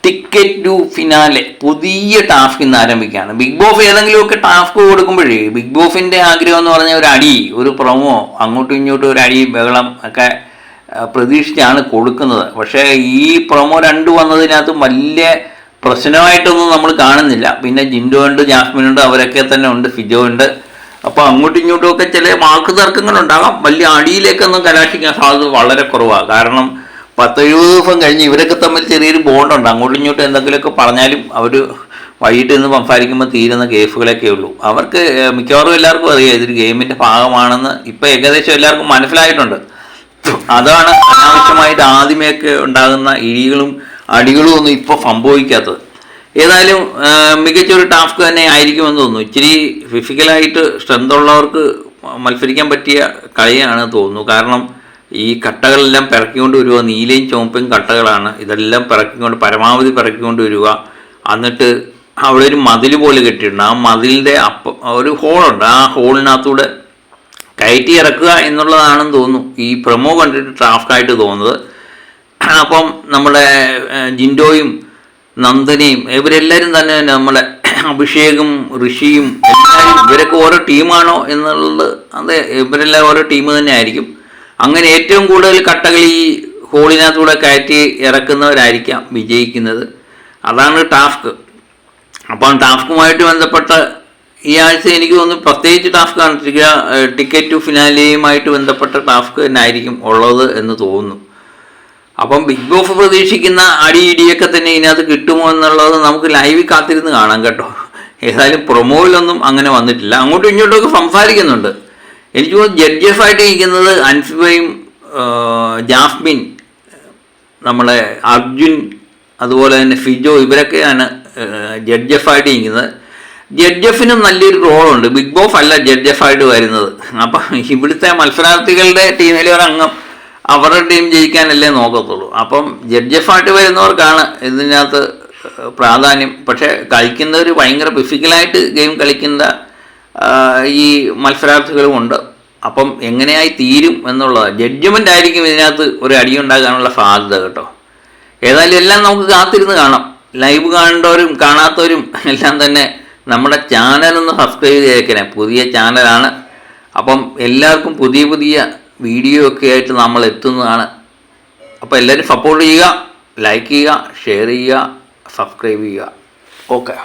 Ticket to finale പുതിയ task ഇന്ന് ആരംഭിക്കുകയാണ്. ബിഗ് ബോസ് ഏതെങ്കിലുമൊക്കെ ടാസ്ക് കൊടുക്കുമ്പോഴേ ബിഗ് ബോസിന്റെ ആഗ്രഹം എന്ന് പറഞ്ഞാൽ ഒരു അടി, ഒരു പ്രൊമോ, അങ്ങോട്ടും ഇങ്ങോട്ടും ഒരു അടി ബഹളം ഒക്കെ പ്രതീക്ഷിച്ചാണ് കൊടുക്കുന്നത്. പക്ഷേ ഈ പ്രൊമോ 2 വന്നതിനകത്ത് വലിയ പ്രശ്നമായിട്ടൊന്നും നമ്മൾ കാണുന്നില്ല. പിന്നെ ജിൻഡോ ഉണ്ട്, ജാസ്മിൻ ഉണ്ട്, അവരൊക്കെ തന്നെ ഉണ്ട്, ഫിജോ ഉണ്ട്. അപ്പോൾ അങ്ങോട്ടും ഇങ്ങോട്ടും ഒക്കെ ചില വാക്ക് തർക്കങ്ങളുണ്ടാകാം. വലിയ അടിയിലേക്കൊന്നും കലാശിക്കാൻ സാധ്യത വളരെ കുറവാണ്. കാരണം 10-70 ദിവസം കഴിഞ്ഞ് ഇവരൊക്കെ തമ്മിൽ ചെറിയൊരു ബോണ്ടുണ്ട്. അങ്ങോട്ടും ഇങ്ങോട്ടും എന്തെങ്കിലുമൊക്കെ പറഞ്ഞാലും അവർ വൈകിട്ട് നിന്ന് സംസാരിക്കുമ്പോൾ തീരുന്ന കേസുകളൊക്കെ ഉള്ളൂ. അവർക്ക് മിക്കവാറും എല്ലാവർക്കും അറിയാം ഇതൊരു ഗെയിമിൻ്റെ ഭാഗമാണെന്ന്. ഇപ്പം ഏകദേശം എല്ലാവർക്കും മനസ്സിലായിട്ടുണ്ട്. അതാണ് അനാവശ്യമായിട്ട് ആദ്യമേയൊക്കെ ഉണ്ടാകുന്ന ഇടികളും അടികളും ഒന്നും ഇപ്പോൾ സംഭവിക്കാത്തത്. ഏതായാലും മികച്ചൊരു ടാസ്ക് തന്നെ ആയിരിക്കുമെന്ന് തോന്നുന്നു. ഇച്ചിരി ഫിസിക്കലായിട്ട് സ്ട്രെങ്ത് ഉള്ളവർക്ക് മത്സരിക്കാൻ പറ്റിയ കളിയാണ് തോന്നുന്നു. കാരണം ഈ കട്ടകളെല്ലാം പിറക്കിക്കൊണ്ട് വരിക, നീലയും ചുവപ്പും കട്ടകളാണ്. ഇതെല്ലാം പിറക്കിക്കൊണ്ട് പരമാവധി പിറക്കിക്കൊണ്ട് വരിക. എന്നിട്ട് അവിടെ ഒരു മതിൽ പോലെ കെട്ടിയിട്ടുണ്ട്. ആ മതിലിൻ്റെ ഒരു ഹോളുണ്ട്. ആ ഹോളിനകത്തൂടെ കയറ്റി ഇറക്കുക എന്നുള്ളതാണെന്ന് തോന്നുന്നു ഈ പ്രൊമോ കണ്ടിട്ട് ടാസ്ക്കായിട്ട് തോന്നുന്നത്. അപ്പം നമ്മുടെ ജിൻഡോയും നന്ദനയും ഇവരെല്ലാവരും തന്നെ നമ്മളെ അഭിഷേകും ഋഷിയും എല്ലാവരും ഇവരൊക്കെ ഓരോ ടീമാണോ എന്നുള്ളത്, അതെ, ഇവരെല്ലാം ഓരോ ടീം തന്നെ ആയിരിക്കും. അങ്ങനെ ഏറ്റവും കൂടുതൽ കട്ടകൾ ഈ ഹോളിനകത്തൂടെ കയറ്റി ഇറക്കുന്നവരായിരിക്കാം വിജയിക്കുന്നത്. അതാണ് ടാസ്ക്. അപ്പം ടാസ്കുമായിട്ട് ബന്ധപ്പെട്ട ഈ ആഴ്ച എനിക്ക് തോന്നുന്നു പ്രത്യേകിച്ച് ടാസ്ക് കാണിച്ചിരിക്കുക ടിക്കറ്റ് ടു ഫിനാലെയുമായിട്ട് ബന്ധപ്പെട്ട ടാസ്ക് തന്നെ ആയിരിക്കും ഉള്ളത് എന്ന് തോന്നുന്നു. അപ്പം ബിഗ് ബോസ് പ്രതീക്ഷിക്കുന്ന ഇടിയൊക്കെ തന്നെ ഇതിനകത്ത് കിട്ടുമോ എന്നുള്ളത് നമുക്ക് ലൈവിൽ കാത്തിരുന്ന് കാണാം കേട്ടോ. ഏതായാലും പ്രൊമോയിലൊന്നും അങ്ങനെ വന്നിട്ടില്ല. അങ്ങോട്ടും ഇങ്ങോട്ടുമൊക്കെ സംസാരിക്കുന്നുണ്ട്. എനിക്ക് തോന്നുന്നു ജഡ്ജസായിട്ട് ഇരിക്കുന്നത് അൻസിബയും ജാസ്മിൻ, നമ്മളെ അർജുൻ, അതുപോലെ തന്നെ ഫിജോ, ഇവരൊക്കെയാണ് ജഡ്ജസായിട്ട് ഇരിക്കുന്നത്. ജഡ്ജഫിനും നല്ലൊരു റോളുണ്ട്. ബിഗ് ബോസ് അല്ല ജഡ്ജഫായിട്ട് വരുന്നത്. അപ്പം ഇവിടുത്തെ മത്സരാർത്ഥികളുടെ ടീമിലെ ഒരംഗം അവരുടെ ടീം ജയിക്കാനല്ലേ നോക്കത്തുള്ളൂ. അപ്പം ജഡ്ജഫായിട്ട് വരുന്നവർക്കാണ് ഇതിനകത്ത് പ്രാധാന്യം. പക്ഷേ കളിക്കുന്നവർ ഭയങ്കര ഫിസിക്കലായിട്ട് ഗെയിം കളിക്കുന്ന ഈ മത്സരാർത്ഥികളുമുണ്ട്. അപ്പം എങ്ങനെയായി തീരും എന്നുള്ളത് ജഡ്ജ്മെൻ്റ് ആയിരിക്കും ഇതിനകത്ത് ഒരു അടിയുണ്ടാകാനുള്ള സാധ്യത കേട്ടോ. ഏതായാലും എല്ലാം നമുക്ക് കാത്തിരുന്ന് കാണാം. ലൈവ് കാണേണ്ടവരും കാണാത്തവരും എല്ലാം തന്നെ നമ്മുടെ ചാനലൊന്ന് സബ്സ്ക്രൈബ് ചെയ്തേക്കണേ. പുതിയ ചാനലാണ്. അപ്പം എല്ലാവർക്കും പുതിയ പുതിയ വീഡിയോ ഒക്കെ ആയിട്ട് നമ്മൾ എത്തുന്നതാണ്. അപ്പോൾ എല്ലാവരും സപ്പോർട്ട് ചെയ്യുക, ലൈക്ക് ചെയ്യുക, ഷെയർ ചെയ്യുക, സബ്സ്ക്രൈബ് ചെയ്യുക. ഓക്കെ.